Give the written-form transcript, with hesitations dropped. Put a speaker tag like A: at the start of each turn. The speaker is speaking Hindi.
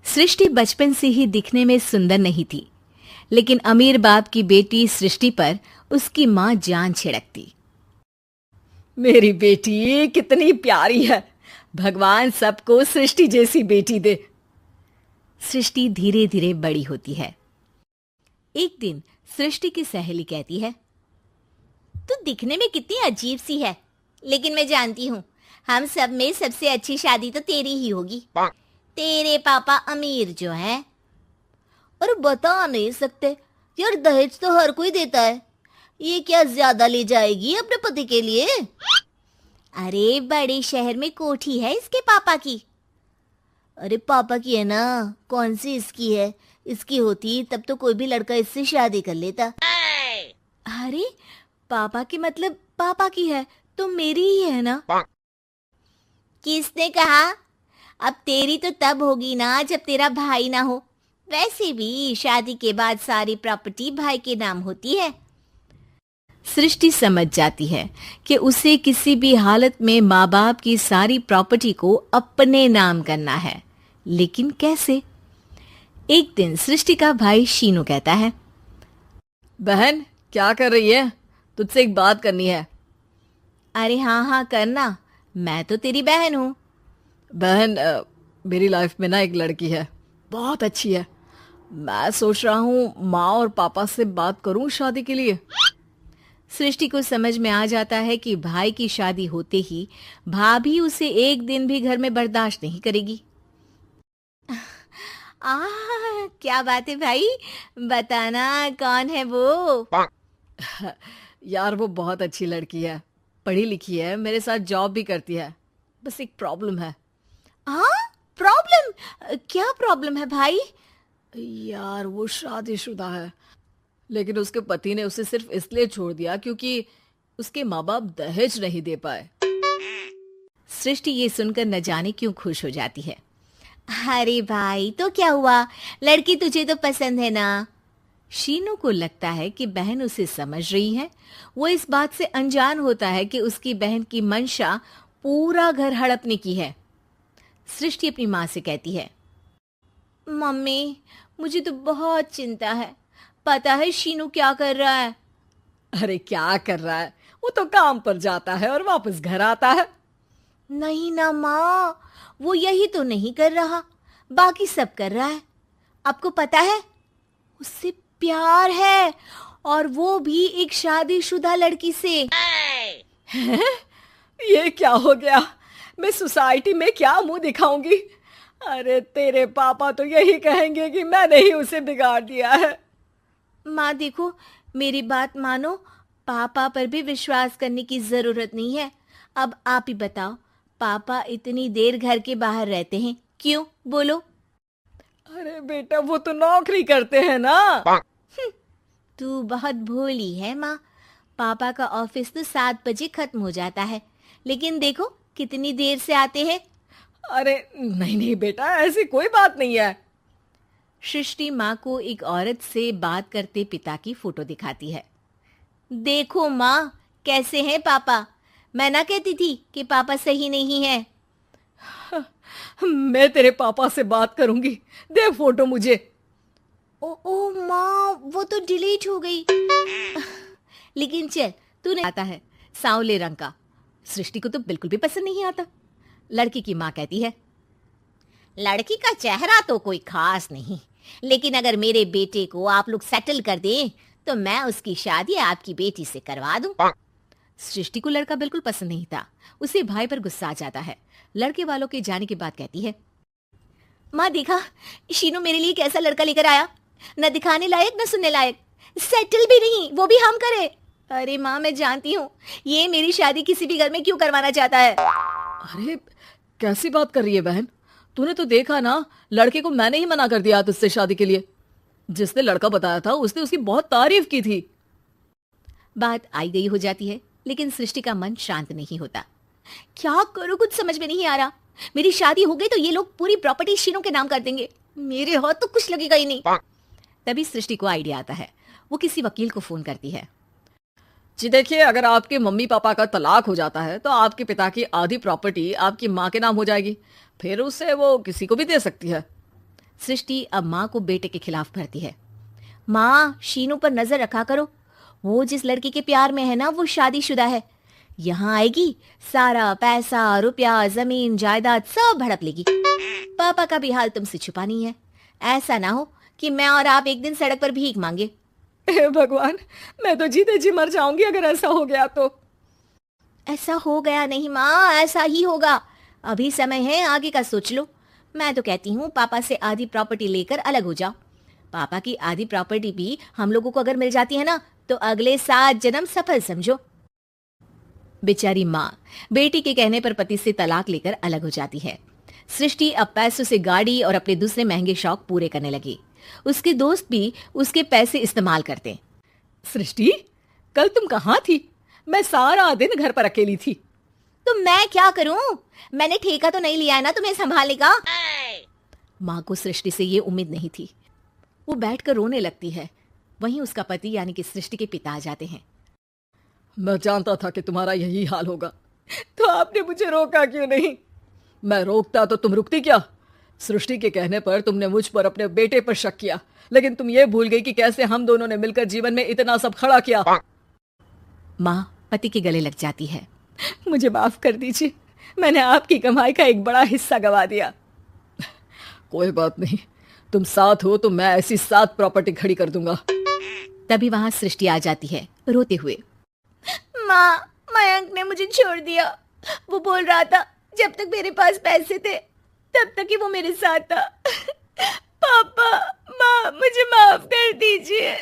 A: सृष्टि बचपन से ही दिखने में सुंदर नहीं थी, लेकिन अमीर बाप की बेटी सृष्टि पर उसकी माँ जान छिड़कती।
B: मेरी बेटी कितनी प्यारी है, भगवान सबको सृष्टि जैसी बेटी दे।
A: सृष्टि धीरे धीरे बड़ी होती है। एक दिन सृष्टि की सहेली कहती है,
C: तू दिखने में कितनी अजीब सी है, लेकिन मैं जानती हूँ हम सब में सबसे अच्छी शादी तो तेरी ही होगी। तेरे पापा अमीर जो हैं। और बता नहीं सकते यार, दहेज तो हर कोई देता है, ये क्या ज्यादा ले जाएगी अपने पति के लिए? अरे बड़े शहर में कोठी है इसके पापा की। अरे पापा की है ना, कौन सी इसकी है? इसकी होती तब तो कोई भी लड़का इससे शादी कर लेता।
A: अरे पापा की मतलब पापा की है तो मेरी ही है ना?
C: किसने कहा? अब तेरी तो तब होगी ना जब तेरा भाई ना हो। वैसे भी शादी के बाद सारी प्रॉपर्टी भाई के नाम होती है।
A: सृष्टि समझ जाती है कि उसे किसी भी हालत में माँ बाप की सारी प्रॉपर्टी को अपने नाम करना है, लेकिन कैसे? एक दिन सृष्टि का भाई शीनू कहता है,
B: बहन क्या कर रही है? तुझसे एक बात करनी है।
A: अरे हाँ हाँ करना, मैं तो तेरी बहन हूँ।
B: बहन मेरी लाइफ में ना एक लड़की है, बहुत अच्छी है। मैं सोच रहा हूँ माँ और पापा से बात करूँ शादी के लिए।
A: सृष्टि को समझ में आ जाता है कि भाई की शादी होते ही भाभी उसे एक दिन भी घर में बर्दाश्त नहीं करेगी। क्या बात है भाई, बताना कौन है वो?
B: यार वो बहुत अच्छी लड़की है, पढ़ी लिखी है, मेरे साथ जॉब भी करती है। बस एक प्रॉब्लम है।
A: प्रॉब्लम? क्या प्रॉब्लम है भाई?
B: यार वो शादीशुदा है, लेकिन उसके पति ने उसे सिर्फ इसलिए छोड़ दिया क्योंकि उसके माँ बाप दहेज नहीं दे पाए।
A: सृष्टि ये सुनकर न जाने क्यों खुश हो जाती है। अरे भाई तो क्या हुआ, लड़की तुझे तो पसंद है ना? शीनू को लगता है कि बहन उसे समझ रही है। वो इस बात से अनजान होता है कि उसकी बहन की मंशा पूरा घर हड़पने की है। सृष्टि अपनी माँ से कहती है, मम्मी मुझे तो बहुत चिंता है, पता है शीनू क्या कर रहा है?
B: अरे क्या कर रहा है, वो तो काम पर जाता है और वापस घर आता है।
A: नहीं ना माँ, वो यही तो नहीं कर रहा, बाकी सब कर रहा है। आपको पता है उससे प्यार है, और वो भी एक शादीशुदा लड़की से।
B: ये क्या हो गया, मैं सोसाइटी में क्या मुंह दिखाऊंगी? अरे तेरे पापा तो यही कहेंगे कि मैंने ही उसे बिगाड़ दिया है।
A: माँ देखो, मेरी बात मानो, पापा पर भी विश्वास करने की जरूरत नहीं है। अब आप ही बताओ, पापा इतनी देर घर के बाहर रहते हैं क्यों, बोलो?
B: अरे बेटा वो तो नौकरी करते हैं ना।
A: तू बहुत भोली है माँ, पापा का ऑफिस तो 7 बजे खत्म हो जाता है, लेकिन देखो कितनी देर से आते हैं।
B: अरे नहीं नहीं बेटा, ऐसी कोई बात नहीं है।
A: सृष्टि माँ को एक औरत से बात करते पिता की फोटो दिखाती है। देखो माँ कैसे हैं पापा, मैं ना कहती थी कि पापा सही नहीं है।
B: मैं तेरे पापा से बात करूंगी, दे फोटो मुझे।
A: ओ माँ, वो तो डिलीट हो गई। लेकिन चल, तूने आता है सांवले रंग का, सृष्टि को तो बिल्कुल भी पसंद नहीं आता। लड़की की माँ कहती है,
C: लड़की का चेहरा तो कोई खास नहीं, लेकिन अगर मेरे बेटे को आप लोग सेटल कर दें तो मैं उसकी शादी आपकी बेटी से करवा दूं।
A: सृष्टि को लड़का बिल्कुल पसंद नहीं था, उसे भाई पर गुस्सा आ जाता है। लड़के वालों के जाने के बाद कहती है, माँ देखा शीनू मेरे लिए कैसा लड़का लेकर आया, न दिखाने लायक न सुनने लायक, सेटल भी नहीं, वो भी हम करे। अरे माँ मैं जानती हूँ ये मेरी शादी किसी भी घर में क्यों करवाना चाहता है।
B: अरे कैसी बात कर रही है बहन, तूने तो देखा ना, लड़के को मैंने ही मना कर दिया तुझसे शादी के लिए। जिसने लड़का बताया था उसने उसकी बहुत तारीफ की थी।
A: बात आई गई हो जाती है, लेकिन सृष्टि का मन शांत नहीं होता। क्या करूं, कुछ समझ में नहीं आ रहा। मेरी शादी हो गई तो ये लोग पूरी प्रॉपर्टी शीनू के नाम कर देंगे, मेरे हाथ तो कुछ लगेगा ही नहीं। तभी सृष्टि को आइडिया आता है, वो किसी वकील को फोन करती है।
B: जी देखिए, अगर आपके मम्मी पापा का तलाक हो जाता है तो आपके पिता की आधी प्रॉपर्टी आपकी माँ के नाम हो जाएगी, फिर उसे वो किसी को भी दे सकती है।
A: सृष्टि अब माँ को बेटे के खिलाफ भरती है। माँ, शीनू पर नजर रखा करो, वो जिस लड़की के प्यार में है ना वो शादीशुदा है। यहाँ आएगी, सारा पैसा, रुपया, जमीन, जायदाद सब हड़प लेगी। पापा का भी हाल तुमसे छुपा नहीं है। ऐसा ना हो कि मैं और आप एक दिन सड़क पर भीख मांगे।
B: हे भगवान, मैं तो जीते जी मर जाऊंगी अगर ऐसा हो गया तो।
A: ऐसा हो गया नहीं माँ, ऐसा ही होगा। अभी समय है, आगे का सोच लो। मैं तो कहती हूँ पापा से आधी प्रॉपर्टी लेकर अलग हो जाओ। पापा की आधी प्रॉपर्टी भी हम लोगों को अगर मिल जाती है ना तो अगले 7 जन्म सफल समझो। बेचारी माँ बेटी के कहने पर पति से तलाक लेकर अलग हो जाती है। सृष्टि अब पैसों से गाड़ी और अपने दूसरे महंगे शौक पूरे करने लगी। उसके दोस्त भी उसके पैसे इस्तेमाल करते।
B: सृष्टि, कल तुम कहाँ थी? मैं सारा दिन घर पर अकेली थी।
A: तो मैं क्या करूं? मैंने ठेका तो नहीं लिया है ना तुम्हें संभालने का। माँ को सृष्टि से ये उम्मीद नहीं थी। वो बैठकर रोने लगती है। वहीं उसका पति यानी कि सृष्टि के पिता आ जाते हैं।
B: मैं जानता था कि तुम्हारा यही हाल होगा, तो आपने मुझे रोका क्यों नहीं? मैं रोकता तो तुम रुकती क्या? सृष्टि के कहने पर तुमने मुझ पर, अपने बेटे पर शक किया, लेकिन तुम ये भूल गई कि कैसे हम दोनों ने मिलकर जीवन में इतना सब खड़ा किया।
A: माँ पति के गले लग जाती है।
B: मुझे माफ कर दीजिए, मैंने आपकी कमाई का एक बड़ा हिस्सा गवा दिया। कोई बात नहीं, तुम साथ हो तो मैं ऐसी 7 प्रॉपर्टी खड़ी कर दूंगा।
A: तभी वहां सृष्टि आ जाती है रोते हुए। माँ, मयंक ने मुझे छोड़ दिया। वो बोल रहा था जब तक मेरे पास पैसे थे तब तक ही वो मेरे साथ था। पापा, माँ, मुझे माफ कर दीजिए।